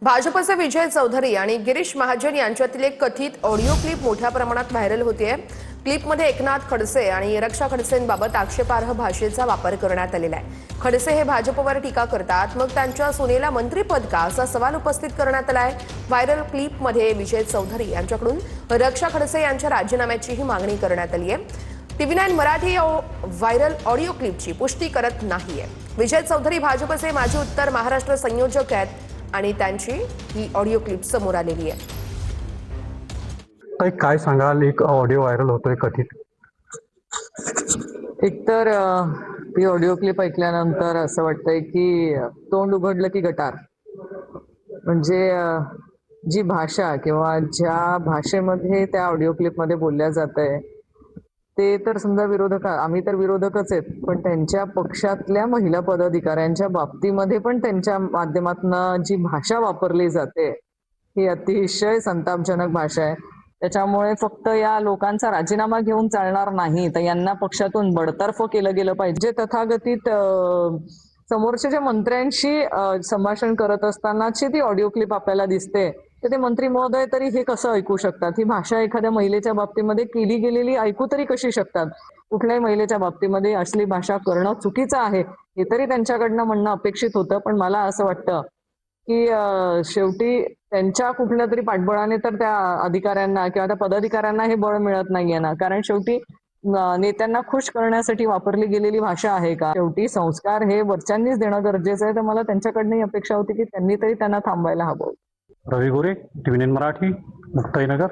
भाजपचे विजय चौधरी आणि गिरीश महाजन यांच्यातील एक कथित ऑडिओ क्लिप मोठ्या प्रमाणात व्हायरल होतेय। क्लिपमध्ये एकनाथ खडसे आणि रक्षा खडसेंबाबत आक्षेपार्ह भाषेचा वापर करण्यात आलेला आहे। खडसे हे भाजपवर टीका करतात, मग त्यांच्या सुनेला मंत्रिपद का असा सवाल उपस्थित करण्यात आलाय। व्हायरल क्लिपमध्ये विजय चौधरी यांच्याकडून रक्षा खडसे यांच्या राजीनाम्याचीही मागणी करण्यात आली आहे। TV9 मराठी या व्हायरल ऑडिओ क्लिपची पुष्टी करत नाहीये। विजय चौधरी भाजपचे माजी उत्तर महाराष्ट्र संयोजक आहेत आणि त्यांची ही ऑडिओ क्लिप समोर आलेली आहे। काय सांगाल, एक ऑडिओ व्हायरल होतोय कथित? एकतर ती ऑडिओ क्लिप ऐकल्यानंतर असं वाटतंय की तोंड उघडलं की गटार। म्हणजे जी भाषा किंवा ज्या भाषेमध्ये त्या ऑडिओ क्लिपमध्ये बोलल्या जात आहे ते तर समजा विरोधक, आम्ही तर विरोधकच आहेत, पण त्यांच्या पक्षातल्या महिला पदाधिकाऱ्यांच्या बाबतीमध्ये पण त्यांच्या माध्यमातून जी भाषा वापरली जाते ही अतिशय संतापजनक भाषा आहे। त्याच्यामुळे फक्त या लोकांचा राजीनामा घेऊन चालणार नाही, तर यांना पक्षातून बडतर्फ केलं गेलं पाहिजे। तथागतीत समोरच्या ज्या मंत्र्यांशी संभाषण करत असतानाची ती ऑडिओ क्लिप आपल्याला दिसते, तर ते मंत्री महोदय तरी हे कसं ऐकू शकतात? ही भाषा एखाद्या महिलेच्या बाबतीमध्ये केली गेलेली ऐकू तरी कशी शकतात? कुठल्याही महिलेच्या बाबतीमध्ये असली भाषा करणं चुकीचं आहे हे तरी त्यांच्याकडनं म्हणणं अपेक्षित होतं। पण मला असं वाटतं की शेवटी त्यांच्या कुठल्या तरी पाठबळाने तर त्या अधिकाऱ्यांना किंवा त्या पदाधिकाऱ्यांना हे बळ मिळत नाहीये ना, कारण शेवटी नेत्यांना खुश करण्यासाठी वापरली गेलेली भाषा आहे का? शेवटी संस्कार हे वरच्यांनीच देणं गरजेचं आहे। तर मला त्यांच्याकडनं अपेक्षा होती की त्यांनी तरी त्यांना थांबायला हवं। रवी गोरे, TV9 मराठी, मुक्ताईनगर।